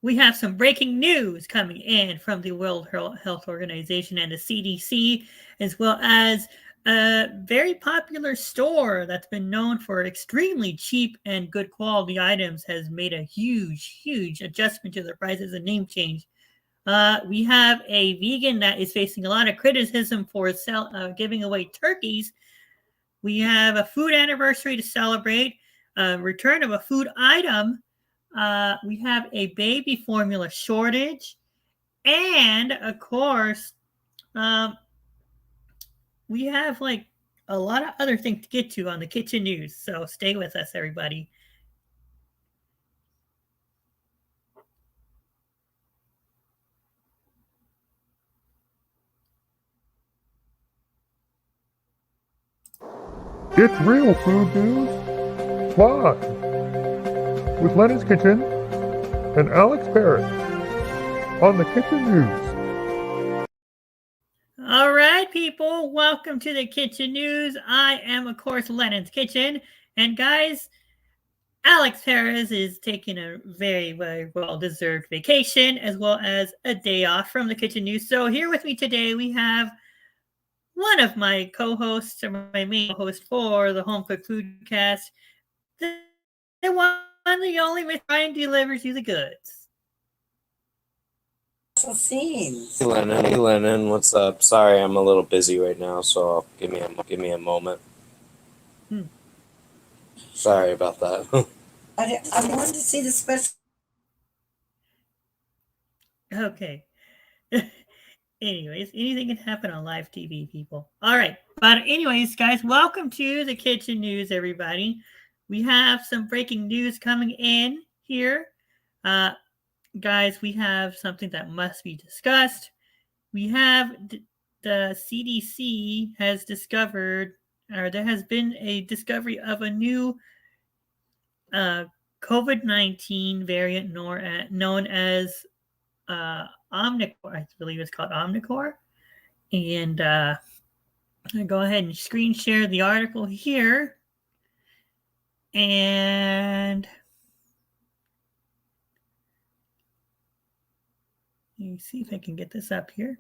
we have some breaking news coming in from the World Health Organization and the CDC, as well as a very popular store that's been known for extremely cheap and good quality items has made a huge adjustment to their prices and name change. We have a vegan that is facing a lot of criticism for giving away turkeys. We have a food anniversary to celebrate, return of a food item. We have a baby formula shortage. And, of course, um, we have like a lot of other things to get to on the kitchen news. So stay with us, everybody. It's real food news, live, with Lennon's Kitchen and Alex Parrott on the Kitchen News. All right, people, welcome to the Kitchen News. I am, of course, Lennon's Kitchen. And guys, Alex Perez is taking a very well-deserved vacation as well as a day off from the Kitchen News. So here with me today, we have one of my co-hosts, or my main host for the Home Cooked Foodcast, the one, the only, Miss Ryan delivers you the goods. Scenes. Hey Lennon, what's up? Sorry, I'm a little busy right now, so give me a moment. Sorry about that. I wanted to see the special. Okay. Anyways, anything can happen on live TV, people. All right. But anyways, guys, welcome to the Kitchen News, everybody. We have some breaking news coming in here. Guys, we have something that must be discussed. We have the CDC has discovered, or there has been a discovery of a new COVID-19 variant known as Omicron. I believe it's called Omicron. And I go ahead and screen share the article here. And let me see if I can get this up here.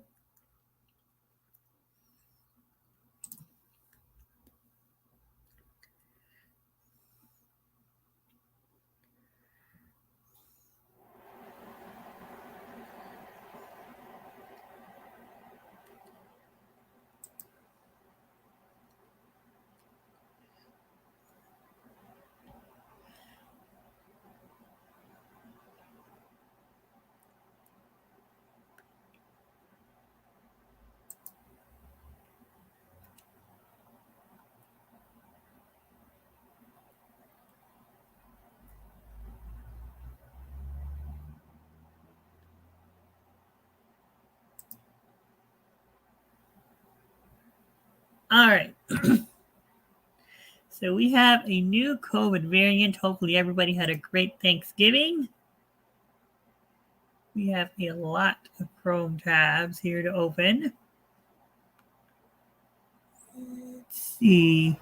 All right. So we have a new COVID variant. Hopefully everybody had a great Thanksgiving. We have a lot of Chrome tabs here to open. Let's see.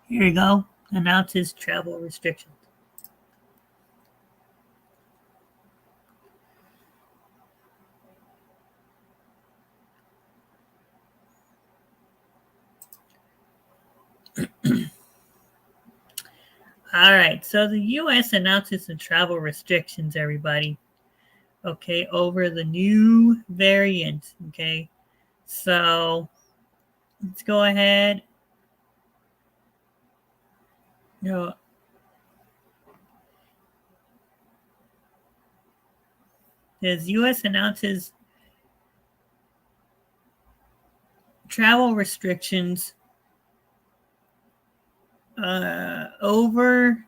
Here we go. Announces travel restrictions. All right, so the U.S. announces the travel restrictions, everybody. Okay, over the new variant. Okay, so let's go ahead. As U.S. announces travel restrictions over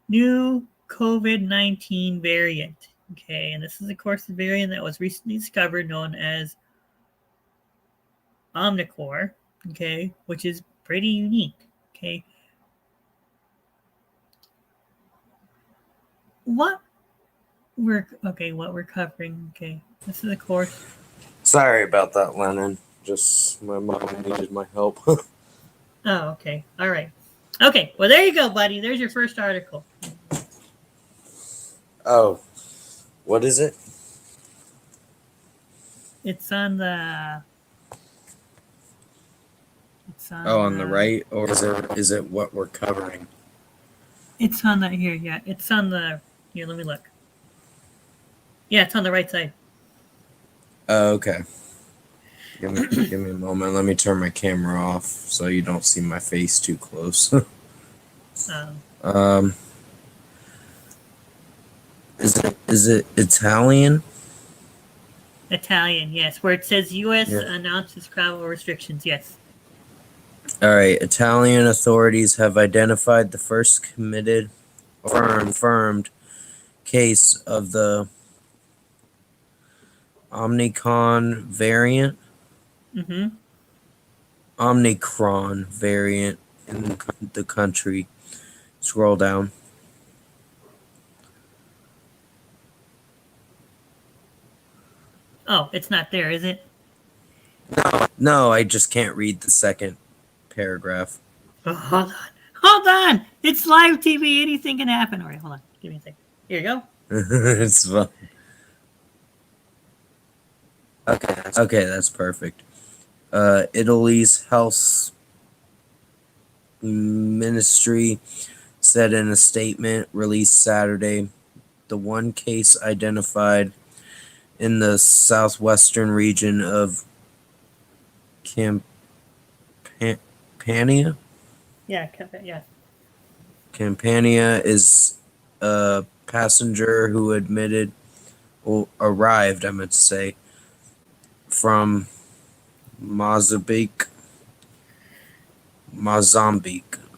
new COVID-19 variant. Okay, and this is, of course, the variant that was recently discovered known as Omicron, okay, which is pretty unique, okay. What What we're covering. Okay, this is a course. Sorry about that, Lennon. Just my mom needed my help. Oh, okay. All right. Okay. Well, there you go, buddy. There's your first article. Oh, what is it? It's on the. On the right, or is it what we're covering? It's on the here. Yeah, it's on the. Here, let me look. Yeah, it's on the right side. Oh, okay. Give me a moment. Let me turn my camera off so you don't see my face too close. Um, Is it Italian? Italian, yes. Where it says U.S. Yeah. announces travel restrictions, yes. All right. Italian authorities have identified the first committed or confirmed case of the Omicron variant. Mm-hmm. Omicron variant in the country. Scroll down. Oh, it's not there, is it? No, I just can't read the second paragraph. Oh, hold on. Hold on! It's live TV. Anything can happen. All right, hold on. Give me a second. Here you go. It's fun. Okay, that's perfect. Italy's health ministry said in a statement released Saturday, the one case identified in the southwestern region of Campania. Yeah. Campania is a passenger who arrived, I meant to say, from Mozambique,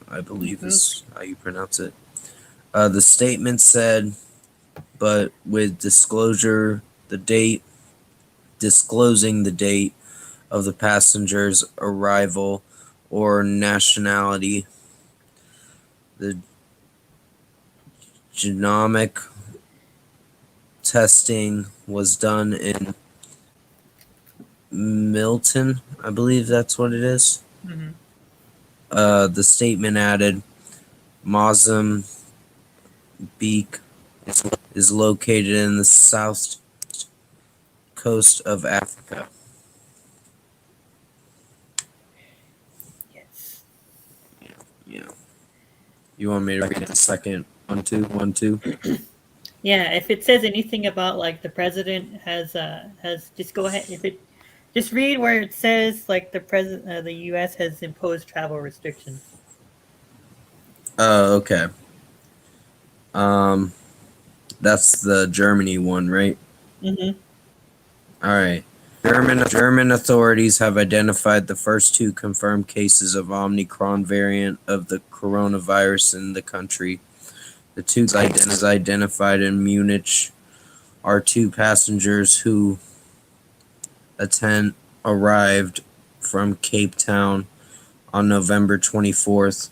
I believe is how you pronounce it. The statement said, but with disclosing the date of the passenger's arrival or nationality, the genomic testing was done in Milton, I believe that's what it is. Mm-hmm. The statement added, Mozambique is located in the south coast of Africa. Yes. Yeah. You want me to read the second one, two? Yeah, if it says anything about like the president has just go ahead. If it just read where it says like the U.S. has imposed travel restrictions. Oh, okay. That's the Germany one, right? Mm-hmm. All right. German authorities have identified the first two confirmed cases of Omicron variant of the coronavirus in the country. The two cases identified in Munich are two passengers who arrived from Cape Town on November 24th.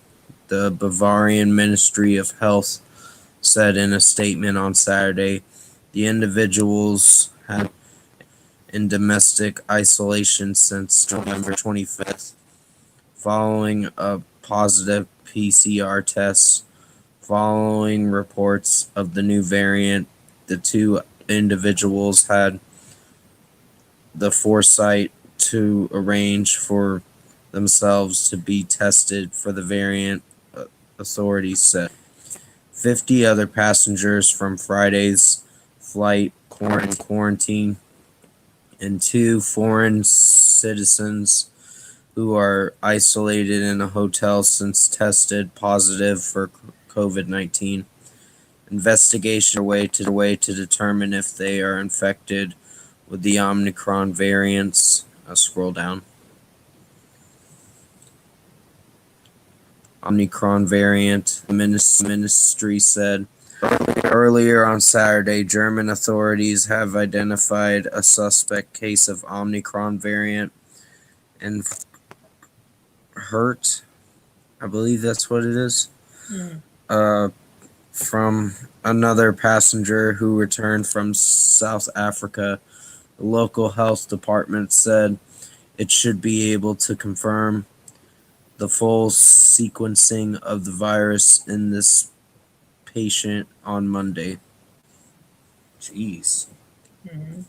The Bavarian Ministry of Health said in a statement on Saturday, the individuals had in domestic isolation since November 25th, following a positive PCR test. Following reports of the new variant, the two individuals had the foresight to arrange for themselves to be tested for the variant, authorities said. 50 other passengers from Friday's flight quarantine, and two foreign citizens who are isolated in a hotel since tested positive for COVID-19. Investigation are way to determine if they are infected with the Omicron variants. I'll scroll down. Omicron variant, the ministry said. Earlier on Saturday, German authorities have identified a suspect case of Omicron variant in Hurt. I believe that's what it is. Mm-hmm. from another passenger who returned from South Africa. The local health department said it should be able to confirm the full sequencing of the virus in this patient on Monday. Jeez. Mhm.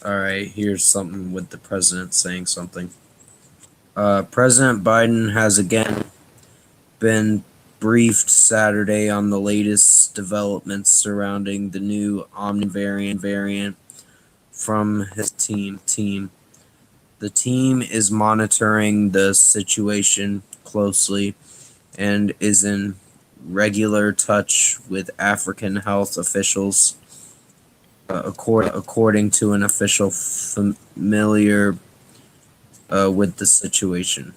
All right, here's something with the president saying something. President Biden has again been briefed Saturday on the latest developments surrounding the new Omni variant from his team. The team is monitoring the situation closely and is in regular touch with African health officials, according to an official familiar with the situation.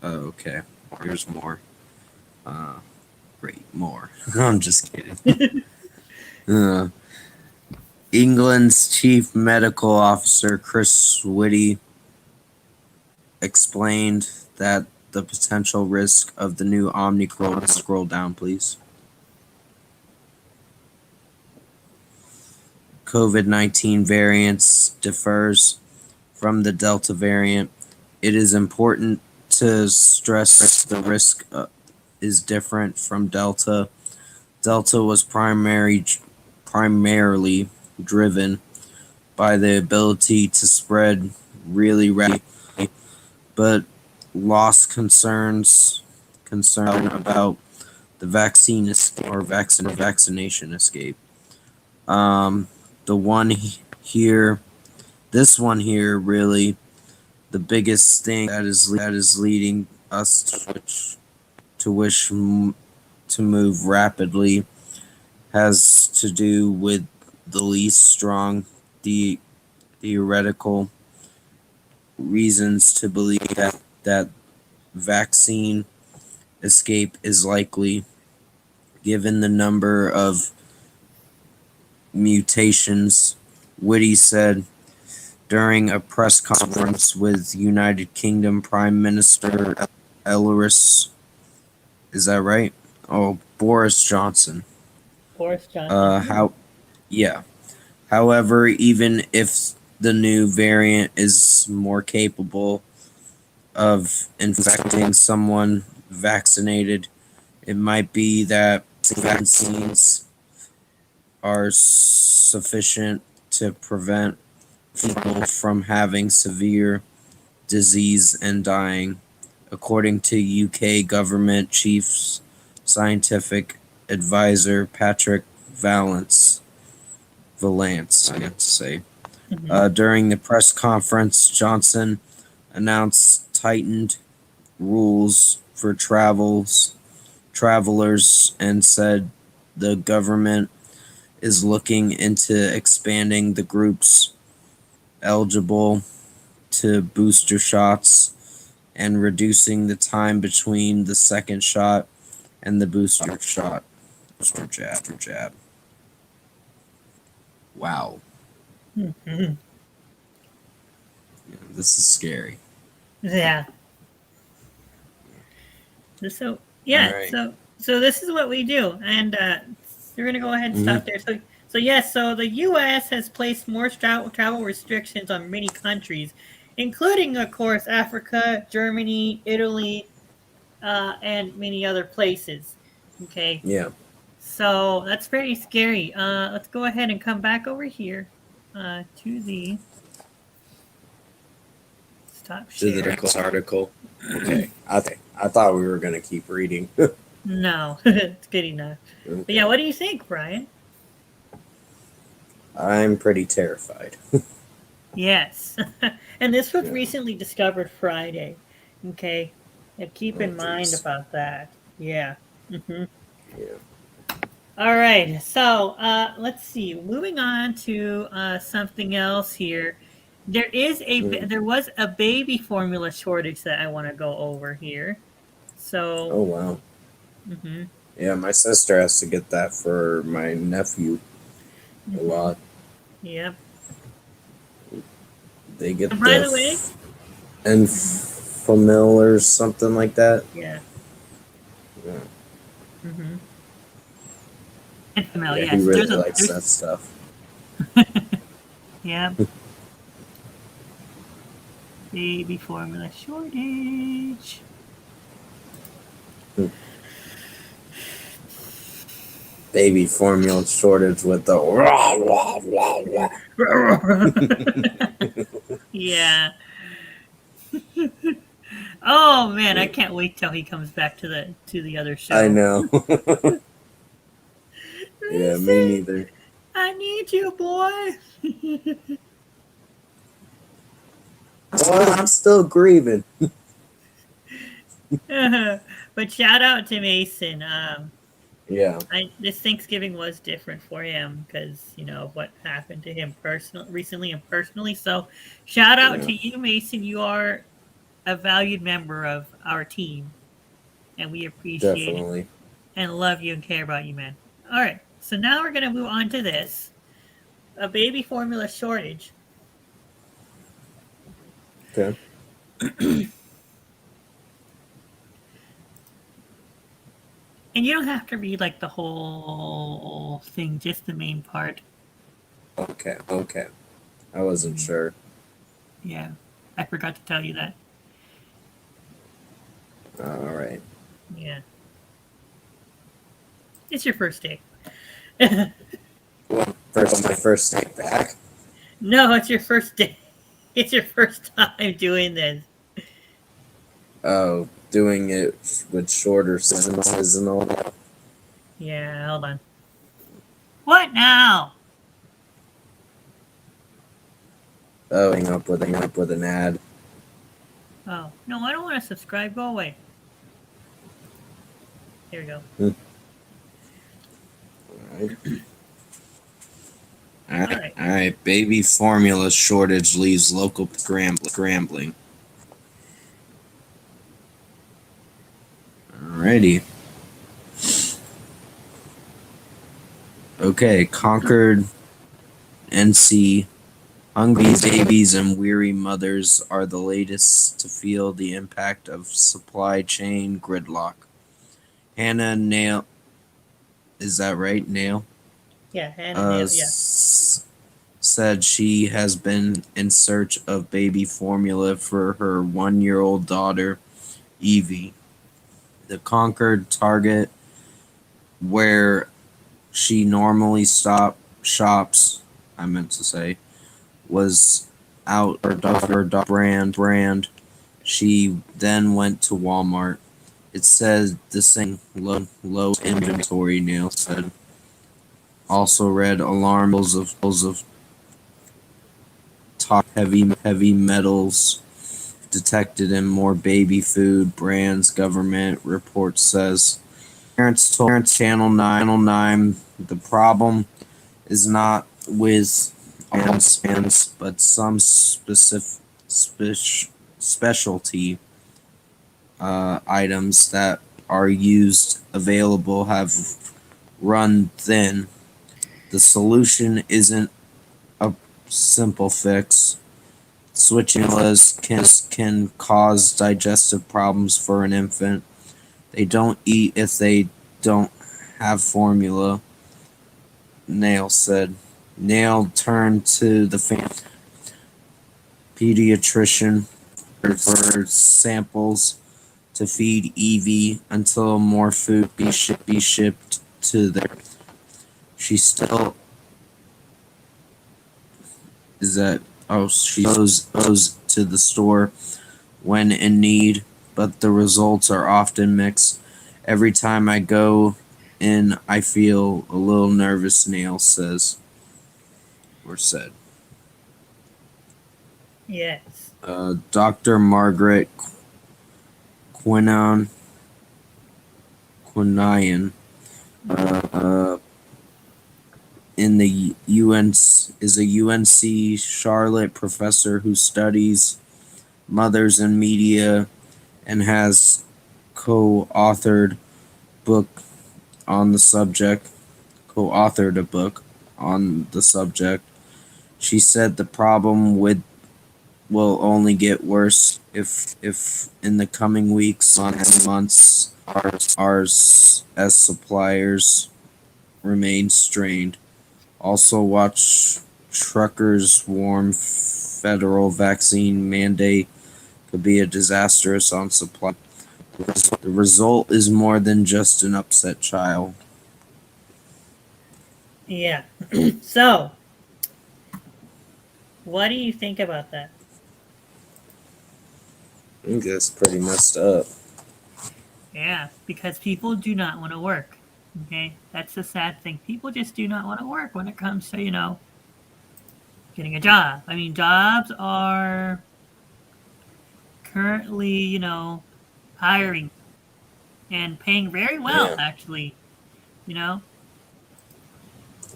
Okay, here's more. Great, more. I'm just kidding. England's chief medical officer, Chris Whitty, explained that the potential risk of the new Omicron, scroll down please, COVID-19 variants differs from the Delta variant. It is important to stress the risk is different from Delta. Delta was primarily driven by the ability to spread really rapidly, but lost concern about the vaccine or vaccination escape. The one here, this one here, really, the biggest thing that is leading us to wish to move rapidly has to do with the least strong theoretical reasons to believe that vaccine escape is likely, given the number of mutations, Whitty said during a press conference with United Kingdom Prime Minister Elris, is that right? Oh, Boris Johnson. Boris Johnson. However, even if the new variant is more capable of infecting someone vaccinated, it might be that vaccines are sufficient to prevent people from having severe disease and dying, according to UK government chief scientific advisor Patrick Valance, I have to say. During the press conference, Johnson announced tightened rules for travelers and said the government is looking into expanding the groups eligible to booster shots and reducing the time between the second shot and the booster jab. Wow. Mhm. Yeah, this is scary. Yeah. So All right. so this is what we do, and we're gonna go ahead and stop there. So yes, so the U.S. has placed more travel restrictions on many countries, including, of course, Africa, Germany, Italy, and many other places. Okay, Yeah. so that's very scary. Let's go ahead and come back over here to the stop To share. the next article. Okay. I thought we were gonna keep reading. No, it's good enough. But yeah, what do you think, Brian? I'm pretty terrified. Yes. And this was recently discovered Friday. Okay. And keep in mind about that. Yeah. Yeah. All right. So let's see. Moving on to something else here. There was a baby formula shortage that I want to go over here. So. Oh wow. Mhm. Yeah, my sister has to get that for my nephew a lot. Yep. They get And by the way, and famil or something like that. yeah. Yeah, Mm-hmm. And Famil, yeah, he yes. really likes that stuff. Yeah. Baby formula shortage. Baby formula shortage with the rah, rah, rah, rah. Yeah. Oh man, I can't wait till he comes back to the other show. I know. Yeah, me Mason, neither. I need you, boy. Well, I'm still grieving. But shout out to Mason. Yeah, This Thanksgiving was different for him because of what happened to him recently and personally. So, shout out yeah, to you, Mason. You are a valued member of our team, and we appreciate it definitely. and love you and care about you, man. All right, so now we're gonna move on to this: a baby formula shortage. Okay. And you don't have to read like the whole thing, just the main part. Okay. I wasn't sure. Yeah, I forgot to tell you that. All right. Yeah, it's your first day. Well, my first day back. No, it's your first day. It's your first time doing this. Oh, doing it with shorter sentences and all that. Yeah, hold on. What now? Oh, hang up with an ad. Oh, no, I don't want to subscribe. Go away. Here we go. All right. Baby formula shortage leaves local scrambling. Alrighty. Okay, Concord, NC. Hungry babies and weary mothers are the latest to feel the impact of supply chain gridlock. Hannah Nail, is that right? Nail? Yeah, Hannah Nail, yeah. Said she has been in search of baby formula for her 1-year-old daughter, Evie. The Concord Target, where she normally shops, I meant to say, was out of her brand. She then went to Walmart. It said the same low inventory, Nail said. Also read alarms of top heavy metals detected in more baby food brands, government report says. Parents told Channel 9 the problem is not with all brands, but some specialty items that are available have run thin. The solution isn't a simple fix. Switching formulas can cause digestive problems for an infant. They don't eat if they don't have formula, Nail said. Nail turned to the pediatrician for samples to feed Evie until more food be shipped to there. She still she goes to the store when in need, but the results are often mixed. Every time I go in, I feel a little nervous, Nail says. Or said. Yes. Dr. Margaret Quinion, in the is a UNC Charlotte professor who studies mothers and media and has co-authored book on the subject. She said the problem with will only get worse if in the coming weeks and months ours as suppliers remain strained. Also watch truckers warn federal vaccine mandate could be a disastrous on supply. The result is more than just an upset child. Yeah. So, what do you think about that? I think that's pretty messed up. Yeah, because people do not want to work. Okay, that's the sad thing. People just do not want to work when it comes to, getting a job. I mean, jobs are currently, hiring and paying very well, Yeah. actually. You know?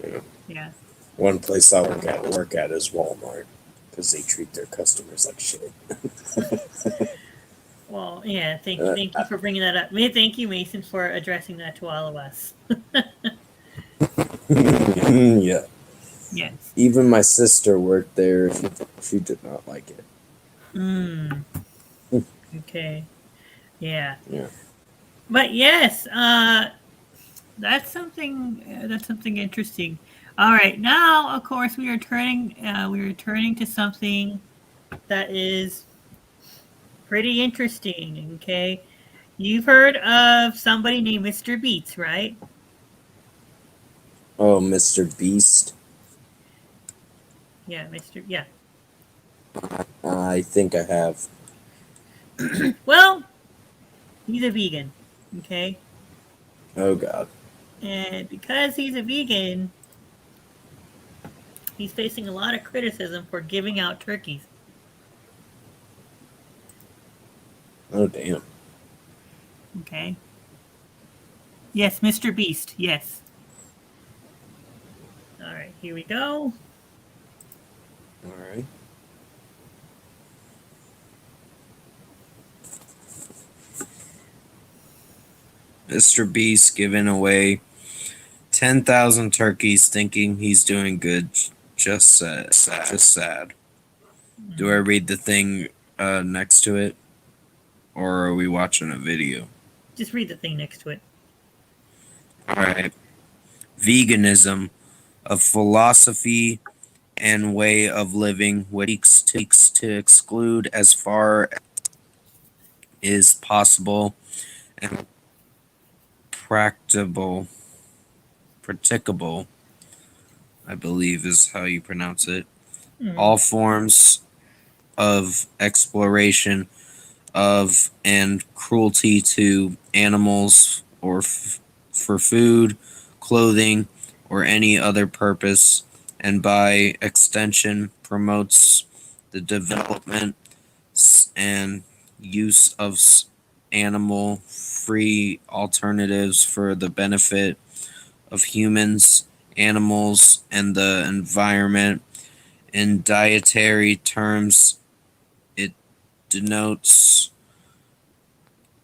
Yeah. Yeah. One place I work at is Walmart because they treat their customers like shit. Well, yeah. Thank you for bringing that up. Thank you, Mason, for addressing that to all of us. Yeah. Yes. Even my sister worked there. She did not like it. Okay. Yeah. Yeah. But yes, that's something interesting. All right, now of course we are turning to something that is pretty interesting. Okay, you've heard of somebody named Mr. Beats, right? Oh, Mr. Beast. Yeah, Mr. Yeah. I think I have. Well, he's a vegan. Okay, Oh God. and because he's a vegan, he's facing a lot of criticism for giving out turkeys. Oh damn. Okay. Yes, Mr. Beast. Yes. All right, here we go. All right. Mr. Beast giving away 10,000 turkeys, thinking he's doing good. Just sad. Just sad. Do I read the thing next to it, or are we watching a video? Just read the thing next to it. All right. Veganism, a philosophy and way of living which seeks to exclude as far as possible and practicable, I believe is how you pronounce it, all forms of exploration of and cruelty to animals or for food, clothing, or any other purpose, and by extension promotes the development and use of animal free alternatives for the benefit of humans, animals, and the environment. In dietary terms, it denotes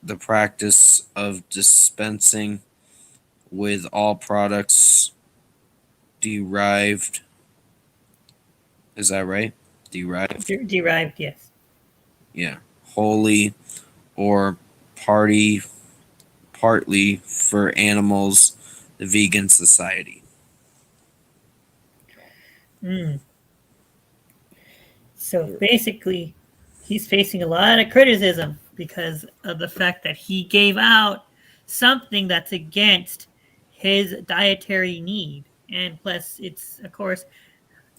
the practice of dispensing with all products derived. Is that right? Derived? Derived, yes. Yeah. Wholly or partly for animals, the vegan society. So basically, he's facing a lot of criticism because of the fact that he gave out something that's against his dietary need. And plus, it's, of course,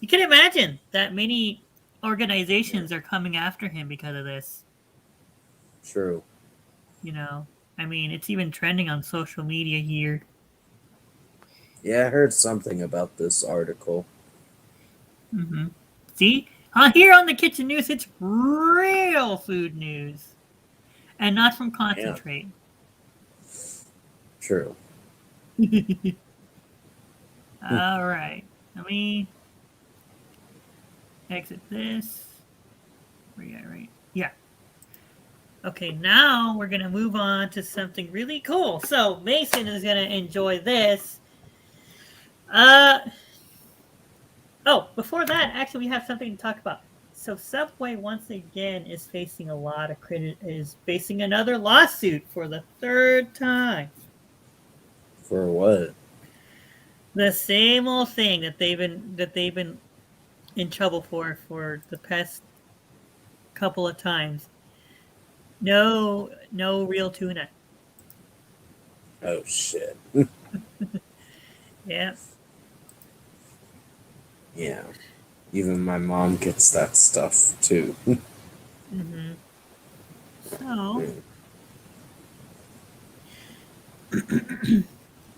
you can imagine that many organizations are coming after him because of this. True. I mean, it's even trending on social media here. Yeah, I heard something about this article. See? Here on the Kitchen News, it's real food news. And not from Concentrate. Yeah. True. All right. Let me exit this. Where you at, right? Yeah. Okay, now we're going to move on to something really cool. So Mason is going to enjoy this. Oh, before that, actually, we have something to talk about. So Subway once again is facing a lot of is facing another lawsuit for the third time. For what? The same old thing that they've been in trouble for the past couple of times. No real tuna. Oh shit. Yeah. Yeah. Even my mom gets that stuff too. Mm-hmm. So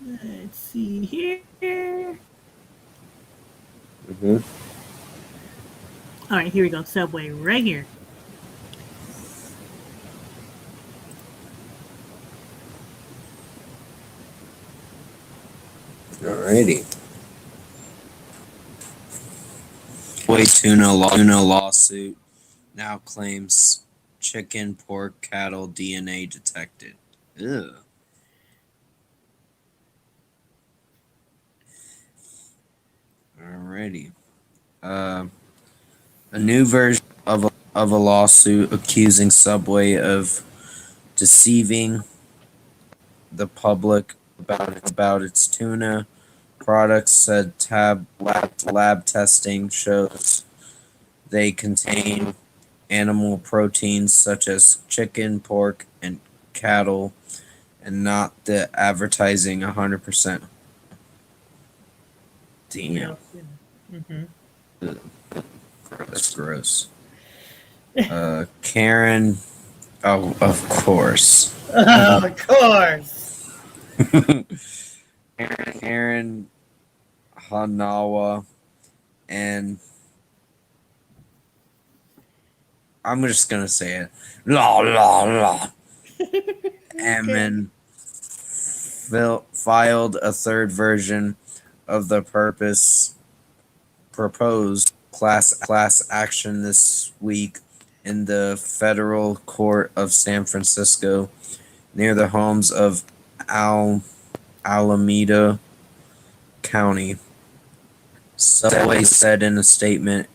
let's see here. Mm-hmm. All right, here we go. Subway right here. Alrighty. Tuna lawsuit now claims chicken, pork, cattle DNA detected. Ew. Alrighty. A new version of a lawsuit accusing Subway of deceiving the public about its tuna products said lab testing shows they contain animal proteins such as chicken, pork, and cattle, and not the advertising 100%. Damn. Mm-hmm. That's gross. Karen, oh, of course. Oh, of course. Karen Hanawa and I'm just gonna say it. La la la. Ammon filed a third version of the proposed class action this week in the federal court of San Francisco, near the homes of Alameda County. Subway said in a statement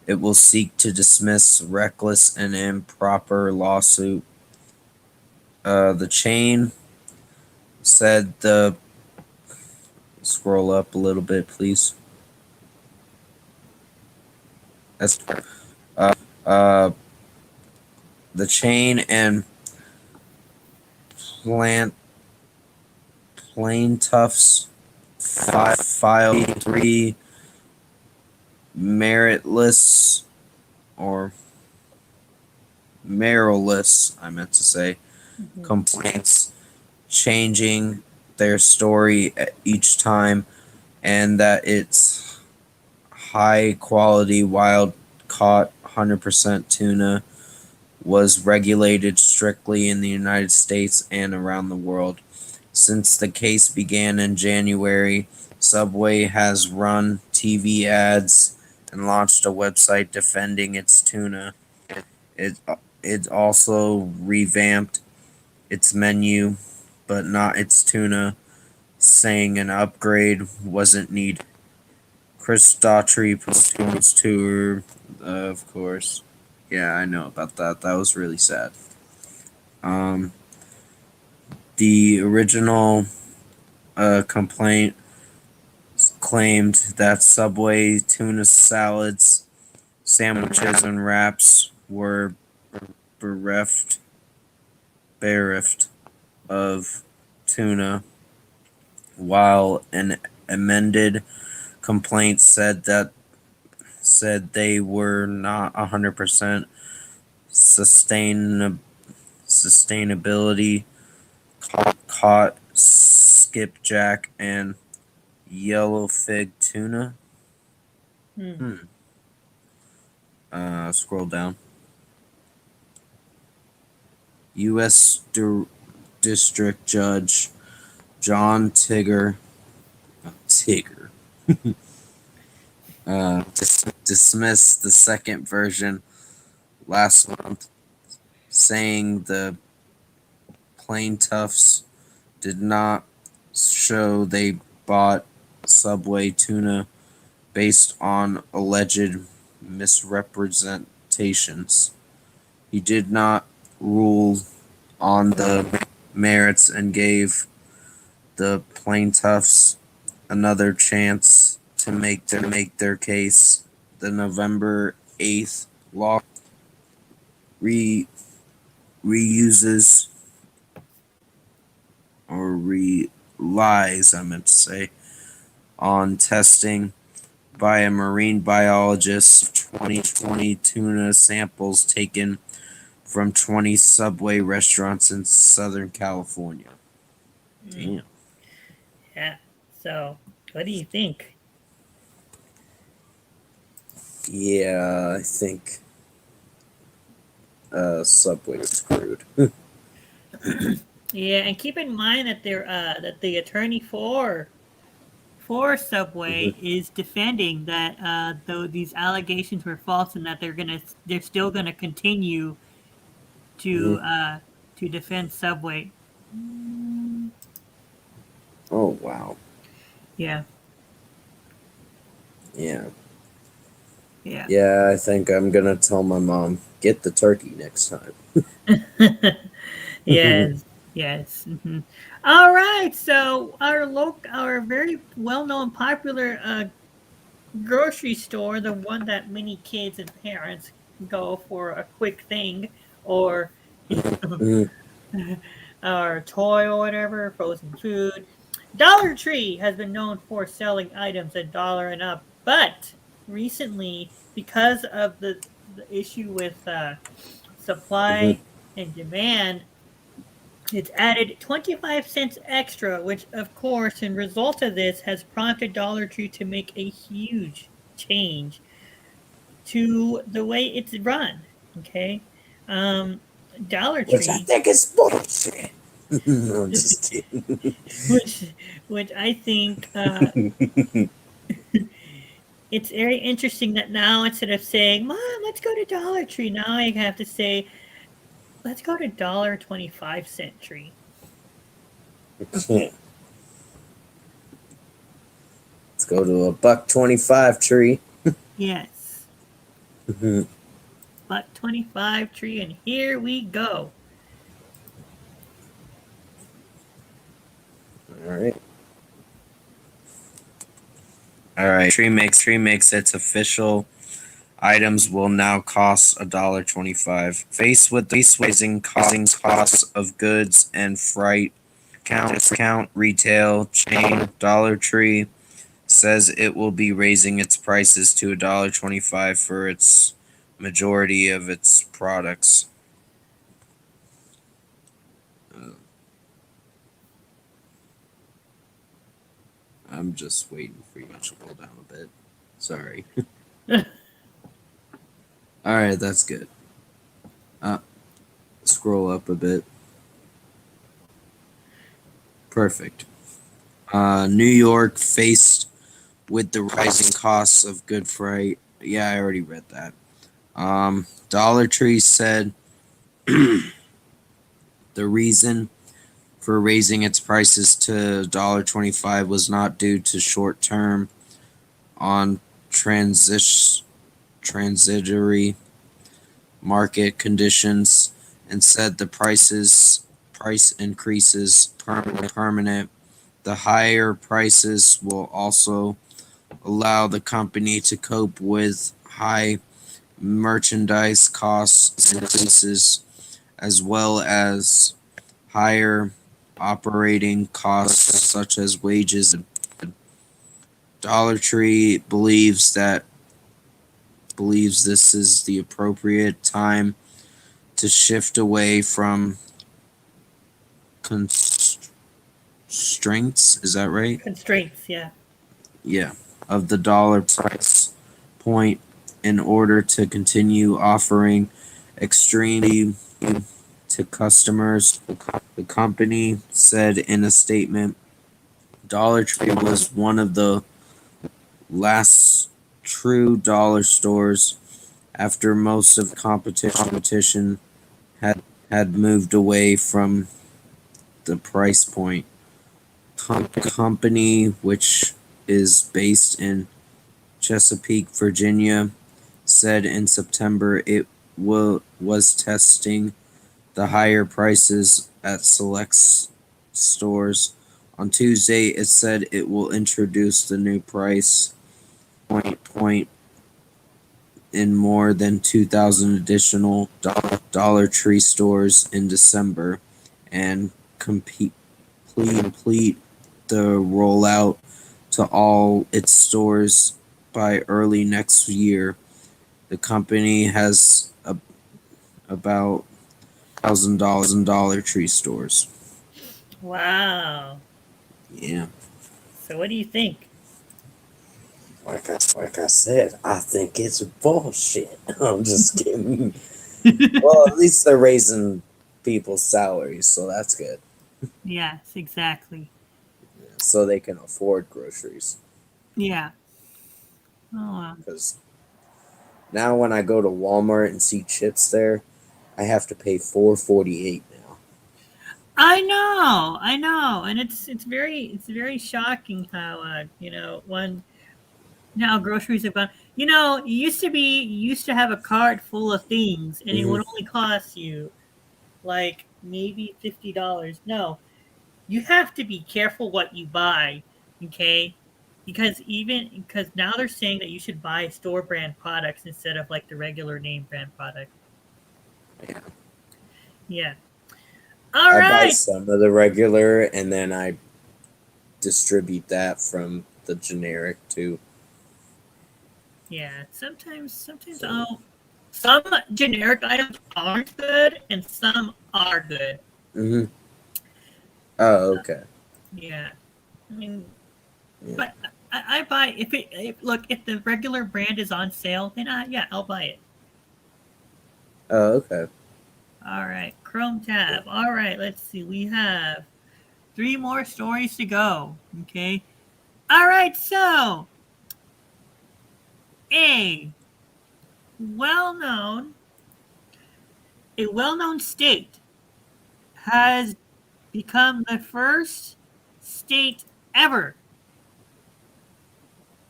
it will seek to dismiss reckless and improper lawsuit. The chain said the scroll up a little bit, please. That's uh, the chain and plaintiffs filed three meritless or meritless, I meant to say, complaints, changing their story each time, and that it's high quality wild caught 100% tuna was regulated strictly in the United States and around the world. Since the case began in January, Subway has run TV ads and launched a website defending its tuna. It also revamped its menu, but not its tuna, saying an upgrade wasn't needed. Chris Daughtry postpones tour, of course. Yeah, I know about that. That was really sad. The original complaint claimed that Subway tuna salads, sandwiches, and wraps were bereft of tuna, while an amended complaint said they were not 100% sustainability caught skipjack and yellowfig tuna. Scroll down. U.S. District Judge John Tigger dismissed the second version last month, saying the plaintiffs did not show they bought Subway tuna based on alleged misrepresentations. He did not rule on the merits and gave the plaintiffs another chance to make their case. The November 8th law reuses or relies, I meant to say, on testing by a marine biologist 2020 tuna samples taken from 20 Subway restaurants in Southern California. Damn. Yeah. So, what do you think? Yeah, I think Subway's screwed. Yeah, and keep in mind that the attorney for Subway is defending that though these allegations were false and that they're still gonna continue to defend Subway. Oh, wow. Yeah. Yeah. Yeah. Yeah, I think I'm gonna tell my mom, get the turkey next time. Yes. Yes. All right. So our very well-known, popular grocery store, the one that many kids and parents go for a quick thing, or Mhm. or a toy or whatever, frozen food. Dollar Tree has been known for selling items at dollar and up, but recently, because of the issue with Mhm. supply and demand, it's added 25 cents extra, which, of course, in result of this, has prompted Dollar Tree to make a huge change to the way it's run. Okay, um, Dollar Which I Tree, think is bullshit. No, I'm just kidding. which I think it's very interesting that now instead of saying "Mom, let's go to Dollar Tree," now I have to say, "Let's go to $1.25 tree." Let's go to a $1.25 tree. Yes, Mhm. $1.25 tree, and here we go. All right. All right. Tree makes its official. Items will now cost $1.25. Faced with the rising costs of goods and freight, discount retail chain Dollar Tree says it will be raising its prices to $1.25 for its majority of its products. I'm just waiting for you to scroll down a bit. Sorry. All right, that's good. Scroll up a bit. Perfect. New York faced with the rising costs of good freight. Yeah, I already read that. Dollar Tree said the reason for raising its prices to $1.25 was not due to short-term on transitory market conditions, and said the price increases permanent. The higher prices will also allow the company to cope with high merchandise costs increases as well as higher operating costs such as wages. Dollar Tree believes this is the appropriate time to shift away from constraints. Is that right? Constraints, yeah. Yeah, of the dollar price point in order to continue offering extremely to customers. The company said in a statement, Dollar Tree was one of the last true dollar stores after most of competition had moved away from the price point. Company, which is based in Chesapeake, Virginia, said in September it was testing the higher prices at select stores. On Tuesday, it said it will introduce the new price point in more than 2,000 additional Dollar Tree stores in December and complete the rollout to all its stores by early next year. The company has about $1,000 Tree stores. Wow. Yeah. So what do you think? Like I said, I think it's bullshit. I'm just kidding. Well, at least they're raising people's salaries, so that's good. Yes, exactly. So they can afford groceries. Yeah. Oh, Because now when I go to Walmart and see chips there, I have to pay $4.48 now. I know, and it's very shocking how one now groceries have gone. You used to have a cart full of things, and it Mm-hmm. would only cost you like maybe $50. No, you have to be careful what you buy, okay? Because now they're saying that you should buy store brand products instead of like the regular name brand product. Yeah. Yeah. All I buy right. some of the regular and then I distribute that from the generic too. Yeah. Sometimes So, some generic items aren't good and some are good. mm-hmm. Oh, okay. Yeah. I mean, Yeah. but I buy if the regular brand is on sale, then I'll buy it. Oh, okay. All right, Chrome tab. All right, let's see. We have three more stories to go. Okay. All right, so a well-known well-known state has become the first state ever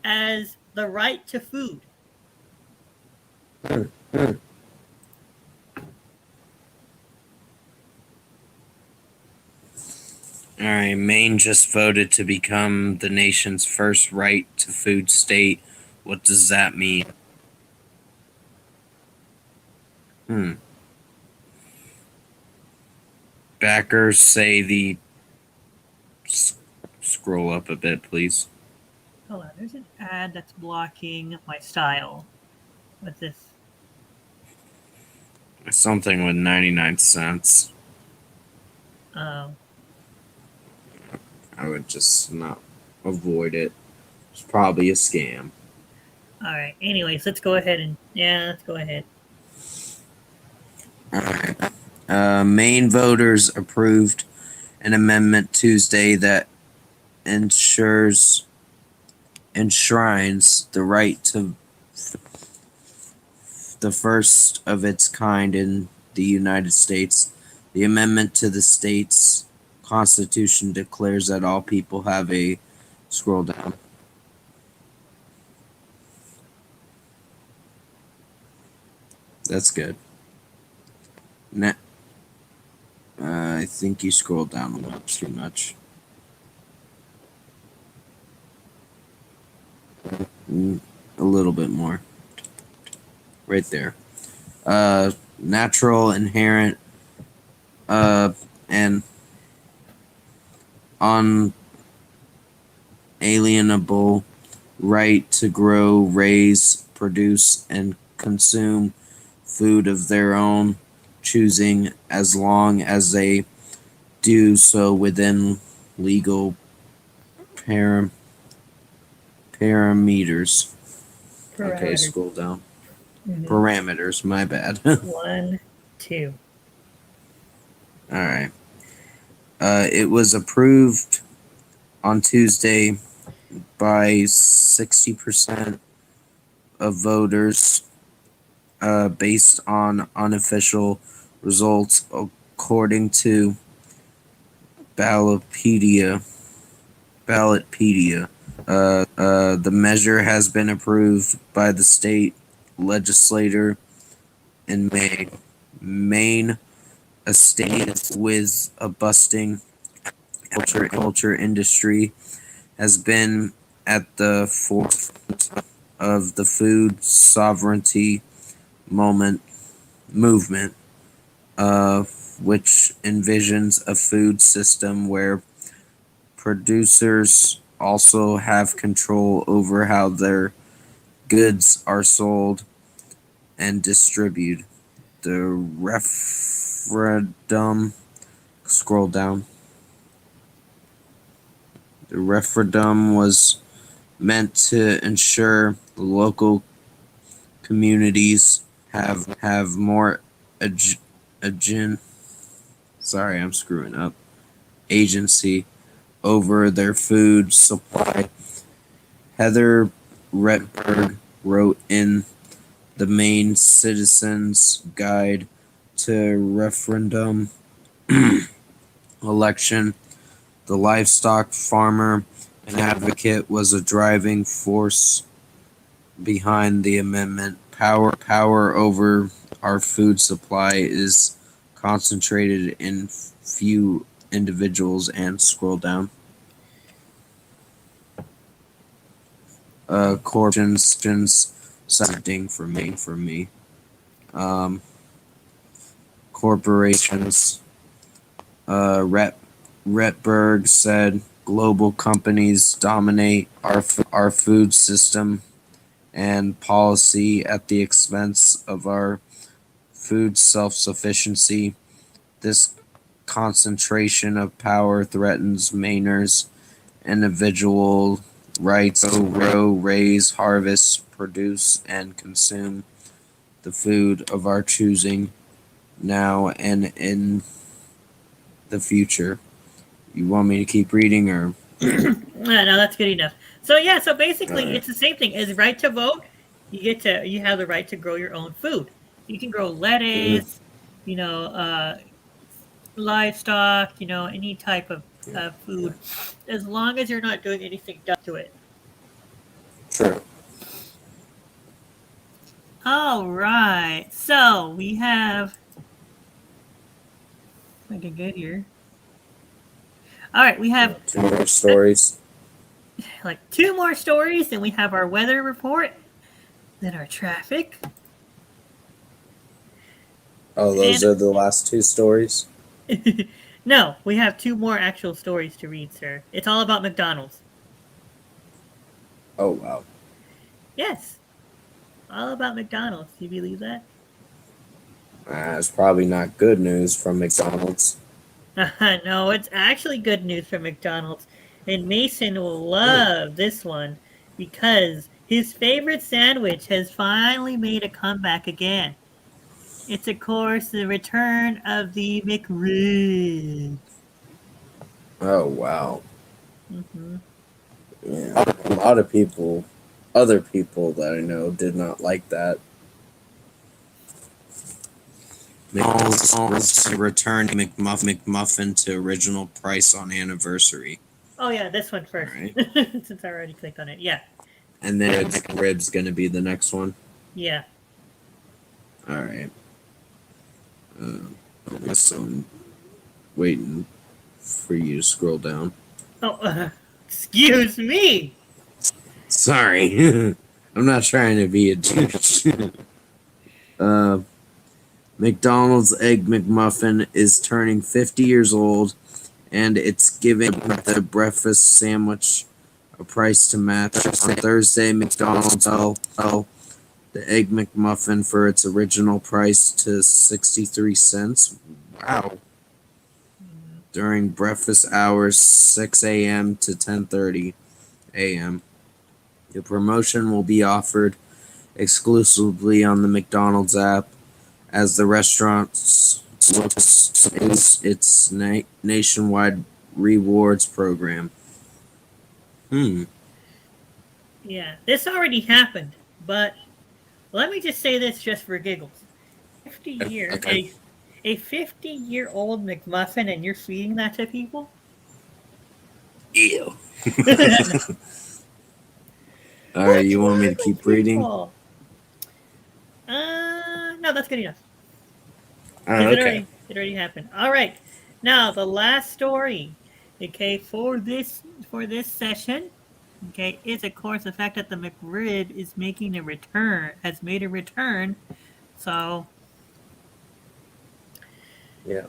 as the right to food. Hmm. Hmm. All right, Maine just voted to become the nation's first right to food state. What does that mean? Hmm. Backers say the. Scroll up a bit, please. Hold on, there's an ad that's blocking my style. What's this? Something with 99 cents. Oh, I would just not avoid it. It's probably a scam. all right. Anyways, let's go ahead and let's go ahead. All right. Maine voters approved an amendment Tuesday that enshrines the right to the first of its kind in the United States. The amendment to the state's constitution declares that all people have a scroll down. That's good. I think you scrolled down a little too much. A little bit more. Right there. Natural, inherent, and unalienable right to grow, raise, produce, and consume food of their own choosing as long as they do so within legal parameters. Okay, scroll down. Mhm. Parameters, my bad. 1, 2. All right. It was approved on Tuesday by 60% of voters based on unofficial results, according to Ballotpedia. The measure has been approved by the state legislator in Maine, a state with a busting agriculture industry, has been at the forefront of the food sovereignty movement, which envisions a food system where producers also have control over how their goods are sold and distributed. The referendum, scroll down. The referendum was meant to ensure the local communities have more sorry, I'm screwing up. Agency over their food supply. Heather Retberg wrote in the Maine Citizens Guide to Referendum Election, the livestock farmer and advocate was a driving force behind the amendment. Power over our food supply is concentrated in few individuals. And scroll down. Corporations, something for me. Corporations. Retberg said global companies dominate our food system and policy at the expense of our food self-sufficiency. This concentration of power threatens Mainers' individual rights to grow, raise, harvest, produce, and consume the food of our choosing now and in the future. You want me to keep reading or? No, that's good enough. So yeah, so basically it's the same thing as right to vote. You have the right to grow your own food. You can grow lettuce, livestock, any type of food, as long as you're not doing anything done to it. True. All right, so we have looking good here. All right, we have 2 more stories. like 2 more stories, then we have our weather report, then our traffic. Oh, those are the last 2 stories? No, we have 2 more actual stories to read, sir. It's all about McDonald's. Oh, wow. Yes. All about McDonald's. Do you believe that? It's probably not good news from McDonald's. No, it's actually good news for McDonald's. And Mason will love this one because his favorite sandwich has finally made a comeback again. It's, of course, the return of the Mcrib. Oh, wow. Mm-hmm. Yeah, a lot of people, other people that I know, did not like that. McDonald's returned Mcmuffin to original price on anniversary. Oh, yeah, this one first. Right. Since I already clicked on it. Yeah. And then Mcrib's going to be the next one? Yeah. All right. I guess I'm waiting for you to scroll down. Oh, excuse me. Sorry. I'm not trying to be a douche. McDonald's Egg McMuffin is turning 50 years old, and it's giving the breakfast sandwich a price to match. On Thursday, McDonald's fell the Egg McMuffin for its original price to 63 cents. Wow. During breakfast hours 6 a.m. to 10:30 a.m. The promotion will be exclusively on the McDonald's app as the restaurant looks its nationwide rewards program. Yeah, this already happened, but let me just say this just for giggles. 50-year, Okay. a 50-year-old McMuffin, and you're feeding that to people? Ew. All right, you want me to keep reading? All No, that's good enough. Oh, 'Cause okay. it already happened. All right. Now the last story, okay, for this session, okay, is of course the fact that the Mcrib is making a return, has made a return. So Yeah.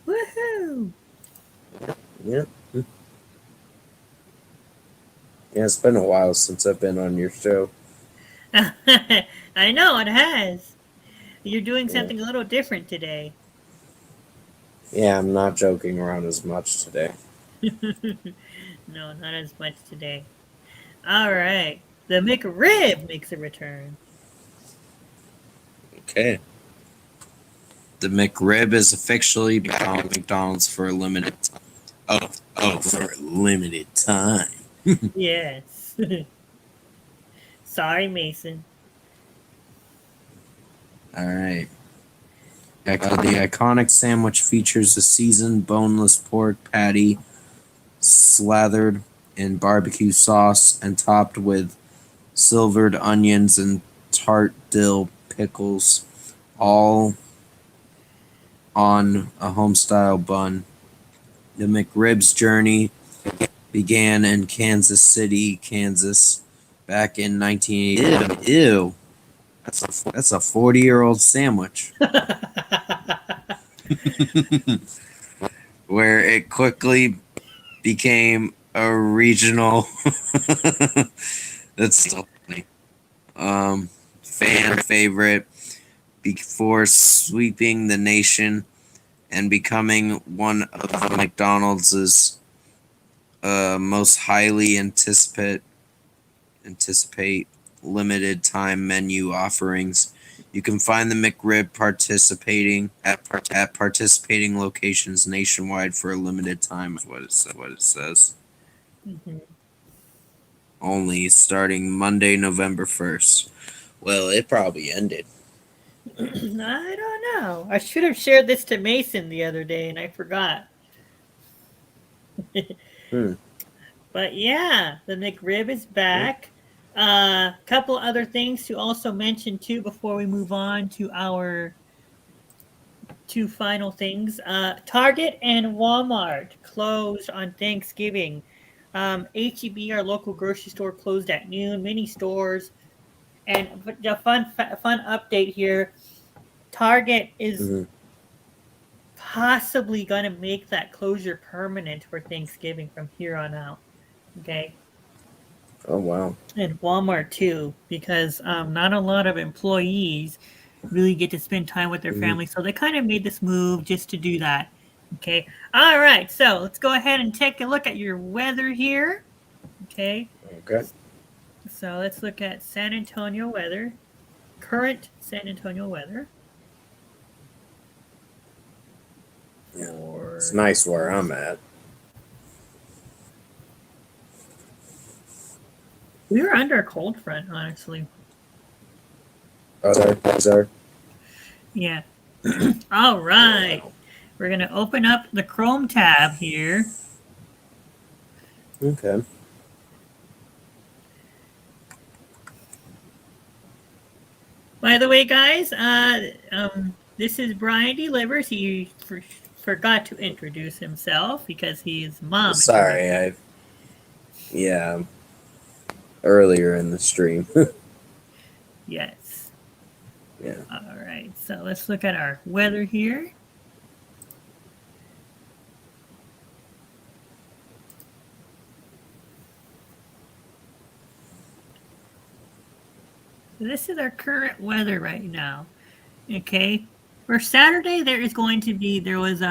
woohoo! Yeah. Yeah, it's been a while since I've been on your show. I know it has. You're doing Yeah. something a little different today. Yeah, I'm not joking around as much today. No, not as much today. All right. The McRib makes a return. Okay. The McRib is officially back on McDonald's for a limited time. For a limited time. Yes. Sorry, Mason. All right. The iconic sandwich features a seasoned boneless pork patty slathered in barbecue sauce and topped with silvered onions and tart dill pickles, all on a homestyle bun. The McRib's journey began in Kansas City, Kansas, back in 1980. Ew. That's a 40-year-old sandwich. Where it quickly became a regional that's so funny. Fan favorite before sweeping the nation and becoming one of McDonald's most highly anticipate limited time menu offerings. You can find the McRib participating at participating locations nationwide for a limited time. What it says. Mhm. Only starting Monday, November 1st. Well, it probably ended. I don't know. I should have shared this to Mason the other day and I forgot. Hmm. But yeah, the McRib is back. A couple other things to also mention too before we move on to our two final things. Target and Walmart closed on Thanksgiving. HEB, our local grocery store, closed at noon. Many stores. And the fun update here: Target is Mm-hmm. possibly going to make that closure permanent for Thanksgiving from here on out. Okay. Oh wow. And Walmart too, because not a lot of employees really get to spend time with their Mm-hmm. family. So they kind of made this move just to do that. Okay. All right. So let's go ahead and take a look at your weather here. Okay. Okay. So let's look at San Antonio weather, current San Antonio weather. Yeah. For It's nice where I'm at. we were under a cold front, honestly. Oh, sorry. Yeah. All right. We're going to open up the Chrome tab here. Okay. By the way, guys, this is Brian Delivers. He forgot to introduce himself because his mom. Sorry, yeah, earlier in the stream. Yes. Yeah. All right. So let's look at our weather here. So this is our current weather right now. Okay. For Saturday, there's a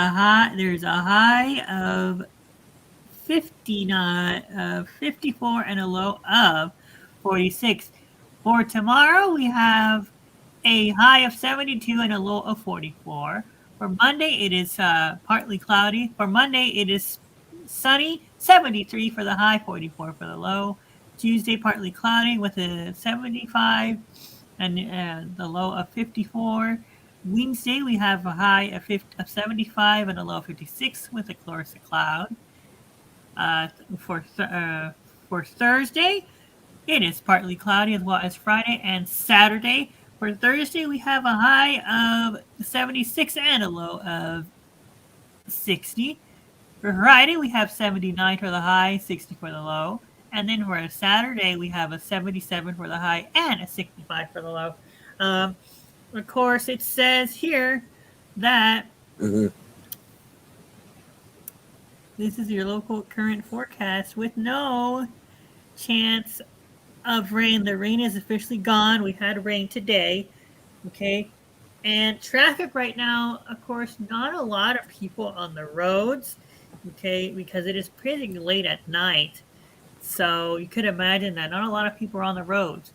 high of 59, 54 and a low of 46. For tomorrow, we have a high of 72 and a low of 44. For Monday, it is partly cloudy. For Monday, it is sunny, 73 for the high, 44 for the low. Tuesday, partly cloudy with a 75 and the low of 54. Wednesday, we have a high of 75 and a low of 56 with a cloud. For For Thursday, it is partly cloudy as well as Friday and Saturday. For Thursday, we have a high of 76 and a low of 60. For Friday, we have 79 for the high, 60 for the low. And then for Saturday, we have a 77 for the high and a 65 for the low. Of course, it says here that this is your local current forecast with no chance of rain. The rain is officially gone. We had rain today. Okay. And traffic right now, of course, not a lot of people on the roads. Okay. Because it is pretty late at night. So you could imagine that not a lot of people are on the roads.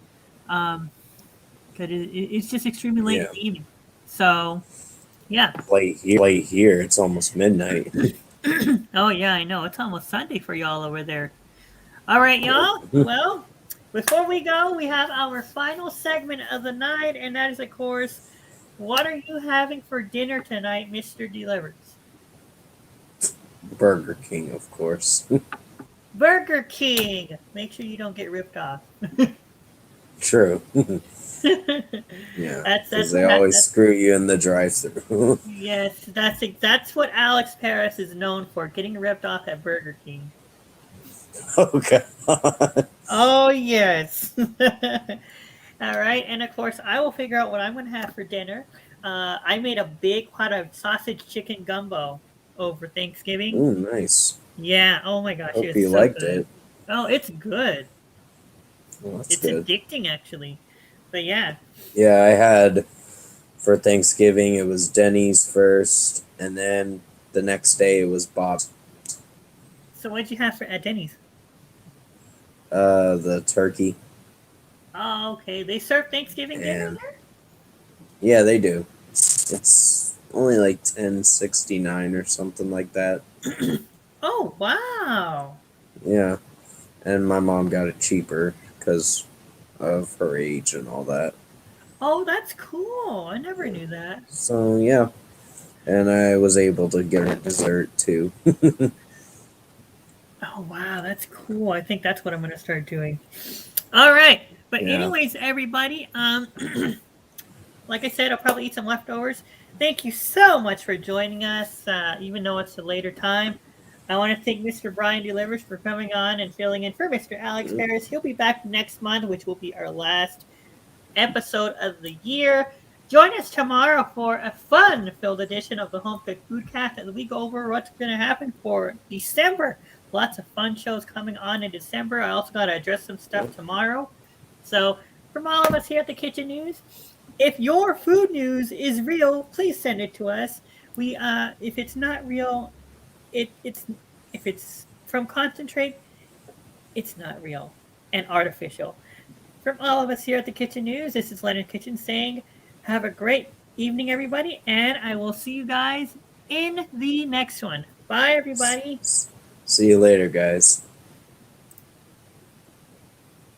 Because it's just extremely late in the evening. So, yeah. Late here. It's almost midnight. Oh, yeah, I know. It's almost Sunday for y'all over there. All right, y'all. Well, before we go, we have our final segment of the night, and that is, of course, what are you having for dinner tonight, Mr. Delivers? Burger King, of course. Burger King. Make sure you don't get ripped off. True. Yeah, because they always screw you in the drive-thru. Yes, that's what Alex Paris is known for, getting ripped off at Burger King. Oh, God. Oh, yes. All right, and of course, I will figure out what I'm going to have for dinner. I made a big pot of sausage chicken gumbo over Thanksgiving. Ooh, nice. Yeah, oh my gosh. Hope you liked it. Oh, it's good. Well, it's good. Addicting, actually. But yeah. Yeah, I had, for Thanksgiving, it was Denny's first, and then the next day it was Bob's. So what'd you have at Denny's? The turkey. Oh, okay. They serve Thanksgiving dinner there? Yeah, they do. It's only like $10.69 or something like that. Oh, wow. Yeah. And my mom got it cheaper because of her age and all that. Oh, that's cool. I never knew that. So, yeah. And I was able to get her dessert, too. Oh, wow. That's cool. I think that's what I'm going to start doing. All right. But anyways, everybody, like I said, I'll probably eat some leftovers. Thank you so much for joining us, even though it's a later time. I want to thank Mr. Brian Delivers for coming on and filling in for Mr. Alex Paris. He'll be back next month, which will be our last episode of the year. Join us tomorrow for a fun-filled edition of the Home Cooked Foodcast as we go over what's going to happen for December. Lots of fun shows coming on in December. I also got to address some stuff tomorrow. So, from all of us here at the Kitchen News, if your food news is real, please send it to us. We, if it's not real, if it's from concentrate, it's not real and artificial. From all of us here at the Kitchen News, this is Leonard Kitchen saying, have a great evening, everybody, and I will see you guys in the next one. Bye, everybody. See you later, guys.